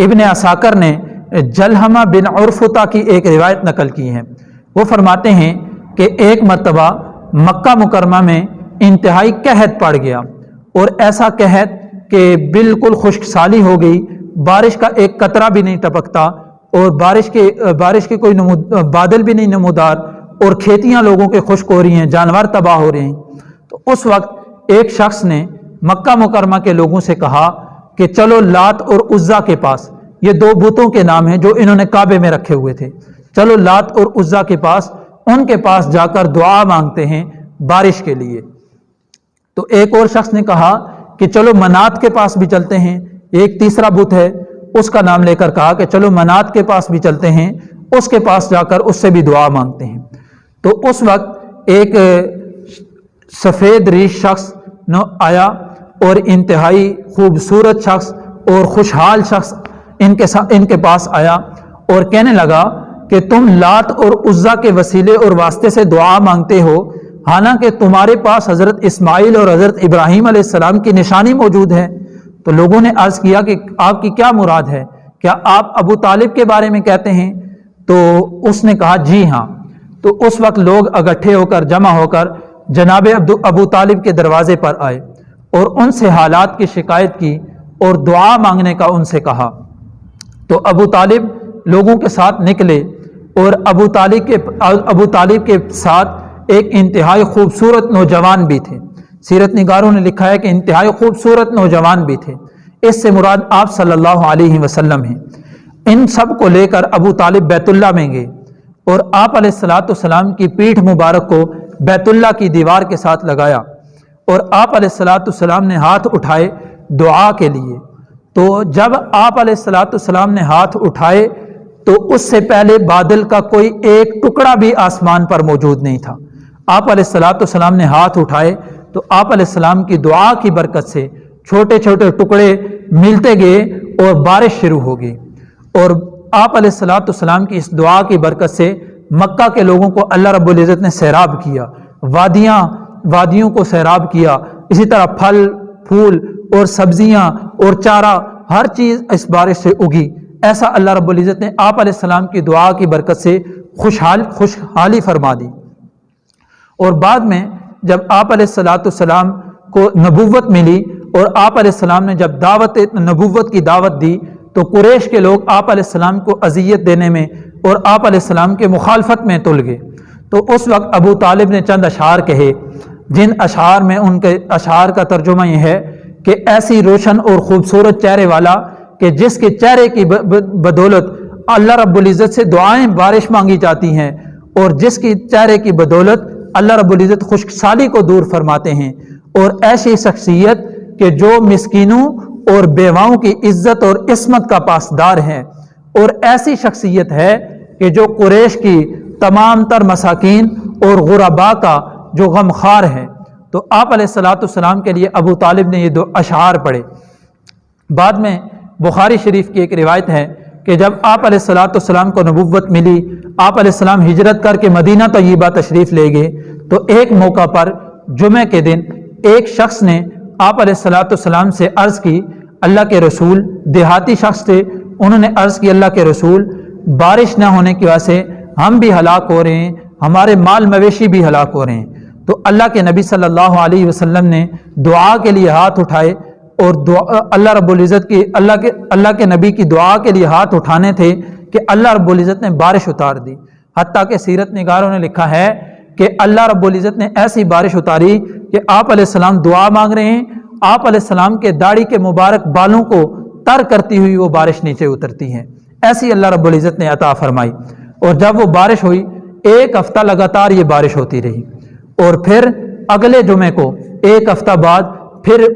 ابن عساکر نے جلحمہ بن عرفطہ کی ایک روایت نقل کی ہے۔ وہ فرماتے ہیں کہ ایک مرتبہ مکہ مکرمہ میں انتہائی قحط پڑ گیا، اور ایسا قحط کہ بالکل خشک سالی ہو گئی، بارش کا ایک قطرہ بھی نہیں ٹپکتا، اور بارش کے کوئی بادل بھی نہیں نمودار، اور کھیتیاں لوگوں کے خشک ہو رہی ہیں، جانور تباہ ہو رہے ہیں۔ تو اس وقت ایک شخص نے مکہ مکرمہ کے لوگوں سے کہا کہ چلو لات اور عزا کے پاس، یہ دو بتوں کے نام ہیں جو انہوں نے کعبے میں رکھے ہوئے تھے، چلو لات اور عزا کے پاس، ان کے پاس جا کر دعا مانگتے ہیں بارش کے لیے۔ تو ایک اور شخص نے کہا کہ چلو منات کے پاس بھی چلتے ہیں، ایک تیسرا بت ہے اس کا نام لے کر کہا کہ چلو منات کے پاس بھی چلتے ہیں، اس کے پاس جا کر اس سے بھی دعا مانگتے ہیں۔ تو اس وقت ایک سفید ریش شخص آیا، اور انتہائی خوبصورت شخص اور خوشحال شخص ان کے پاس آیا، اور کہنے لگا کہ تم لات اور عزا کے وسیلے اور واسطے سے دعا مانگتے ہو، حالانکہ تمہارے پاس حضرت اسماعیل اور حضرت ابراہیم علیہ السلام کی نشانی موجود ہے۔ تو لوگوں نے عرض کیا کہ آپ کی کیا مراد ہے، کیا آپ ابو طالب کے بارے میں کہتے ہیں؟ تو اس نے کہا جی ہاں۔ تو اس وقت لوگ اکٹھے ہو کر، جمع ہو کر جناب ابو طالب کے دروازے پر آئے، اور ان سے حالات کی شکایت کی اور دعا مانگنے کا ان سے کہا۔ تو ابو طالب لوگوں کے ساتھ نکلے، اور ابو طالب کے ساتھ ایک انتہائی خوبصورت نوجوان بھی تھے۔ سیرت نگاروں نے لکھا ہے کہ انتہائی خوبصورت نوجوان بھی تھے، اس سے مراد آپ صلی اللہ علیہ وسلم ہیں۔ ان سب کو لے کر ابو طالب بیت اللہ میں گئے، اور آپ علیہ السلام کی پیٹھ مبارک کو بیت اللہ کی دیوار کے ساتھ لگایا، اور آپ علیہ السلام نے ہاتھ اٹھائے دعا کے لیے۔ تو جب آپ علیہ السلام نے ہاتھ اٹھائے تو اس سے پہلے بادل کا کوئی ایک ٹکڑا بھی آسمان پر موجود نہیں تھا۔ آپ علیہ السلام نے ہاتھ اٹھائے تو آپ علیہ السلام کی دعا کی برکت سے چھوٹے چھوٹے ٹکڑے ملتے گئے اور بارش شروع ہو گئی، اور آپ علیہ السلام کی اس دعا کی برکت سے مکہ کے لوگوں کو اللہ رب العزت نے سیراب کیا، وادیوں کو سیراب کیا، اسی طرح پھل پھول اور سبزیاں اور چارہ ہر چیز اس بارش سے اگی۔ ایسا اللہ رب العزت نے آپ علیہ السلام کی دعا کی برکت سے خوشحالی فرما دی۔ اور بعد میں جب آپ علیہ السلام کو نبوت ملی، اور آپ علیہ السلام نے جب نبوت کی دعوت دی، تو قریش کے لوگ آپ علیہ السلام کو اذیت دینے میں اور آپ علیہ السلام کے مخالفت میں تل گئے۔ تو اس وقت ابو طالب نے چند اشعار کہے، جن اشعار میں ان کے اشعار کا ترجمہ یہ ہے کہ ایسی روشن اور خوبصورت چہرے والا کہ جس کے چہرے کی بدولت اللہ رب العزت سے دعائیں بارش مانگی جاتی ہیں، اور جس کی چہرے کی بدولت اللہ رب العزت خشک سالی کو دور فرماتے ہیں، اور ایسی شخصیت کہ جو مسکینوں اور بیواؤں کی عزت اور عصمت کا پاسدار ہے، اور ایسی شخصیت ہے کہ جو قریش کی تمام تر مساکین اور غرباء کا جو غمخوار ہے۔ تو آپ علیہ السلام کے لیے ابو طالب نے یہ دو اشعار پڑھے۔ بعد میں بخاری شریف کی ایک روایت ہے کہ جب آپ علیہ السلام کو نبوت ملی، آپ علیہ السلام ہجرت کر کے مدینہ طیبہ تشریف لے گئے، تو ایک موقع پر جمعہ کے دن ایک شخص نے آپ علیہ السلام سے عرض کی، اللہ کے رسول، دیہاتی شخص تھے، انہوں نے عرض کی اللہ کے رسول، بارش نہ ہونے کی وجہ سے ہم بھی ہلاک ہو رہے ہیں، ہمارے مال مویشی بھی ہلاک ہو رہے ہیں۔ تو اللہ کے نبی صلی اللہ علیہ وسلم نے دعا کے لیے ہاتھ اٹھائے، اور اللہ رب العزت کی اللہ کے نبی کی دعا کے لیے ہاتھ اٹھانے تھے کہ اللہ رب العزت نے بارش اتار دی۔ حتیٰ کہ سیرت نگاروں نے لکھا ہے کہ اللہ رب العزت نے ایسی بارش اتاری کہ آپ علیہ السلام دعا مانگ رہے ہیں، آپ علیہ السلام کے داڑھی کے مبارک بالوں کو تر کرتی ہوئی وہ بارش نیچے اترتی ہے، ایسی اللہ رب العزت نے عطا فرمائی۔ اور جب وہ بارش ہوئی، ایک ہفتہ لگاتار یہ بارش ہوتی رہی، اور پھر اگلے جمعے کو ایک ہفتہ بعد پھر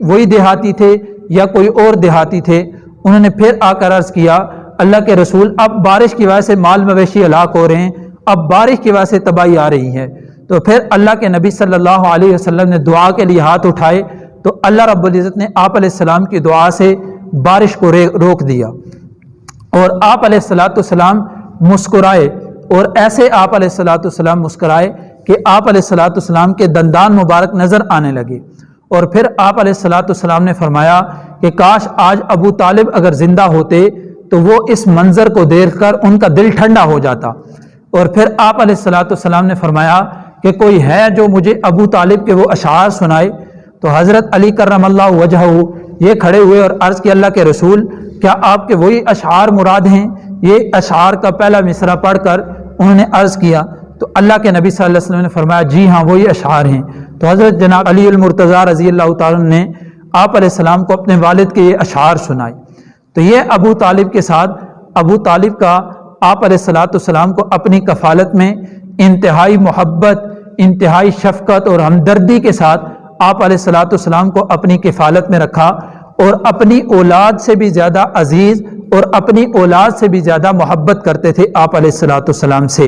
وہی دیہاتی تھے یا کوئی اور دیہاتی تھے، انہوں نے پھر آ کر عرض کیا، اللہ کے رسول اب بارش کی وجہ سے مال مویشی ہلاک ہو رہے ہیں، اب بارش کی وجہ سے تباہی آ رہی ہے۔ تو پھر اللہ کے نبی صلی اللہ علیہ وسلم نے دعا کے لیے ہاتھ اٹھائے، تو اللہ رب العزت نے آپ علیہ السلام کی دعا سے بارش کو روک دیا، اور آپ علیہ السلام مسکرائے، اور ایسے آپ علیہ السلام مسکرائے کہ آپ علیہ السلام کے دندان مبارک نظر آنے لگے۔ اور پھر آپ علیہ السلام نے فرمایا کہ کاش آج ابو طالب اگر زندہ ہوتے تو وہ اس منظر کو دیکھ کر ان کا دل ٹھنڈا ہو جاتا۔ اور پھر آپ علیہ الصلاۃ والسلام نے فرمایا کہ کوئی ہے جو مجھے ابو طالب کے وہ اشعار سنائے؟ تو حضرت علی کرم اللہ وجہہ یہ کھڑے ہوئے اور عرض کیا اللہ کے رسول کیا آپ کے وہی اشعار مراد ہیں؟ یہ اشعار کا پہلا مصرع پڑھ کر انہوں نے عرض کیا تو اللہ کے نبی صلی اللہ علیہ وسلم نے فرمایا جی ہاں وہی اشعار ہیں۔ تو حضرت جناب علی المرتضیٰ رضی اللہ تعالیٰ عنہ نے آپ علیہ السلام کو اپنے والد کے یہ اشعار سنائے۔ تو یہ ابو طالب کے ساتھ ابو طالب کا آپ علیہ الصلاۃ والسلام کو اپنی کفالت میں انتہائی محبت، انتہائی شفقت اور ہمدردی کے ساتھ آپ علیہ الصلاۃ والسلام کو اپنی کفالت میں رکھا، اور اپنی اولاد سے بھی زیادہ عزیز اور اپنی اولاد سے بھی زیادہ محبت کرتے تھے آپ علیہ الصلاۃ والسلام سے۔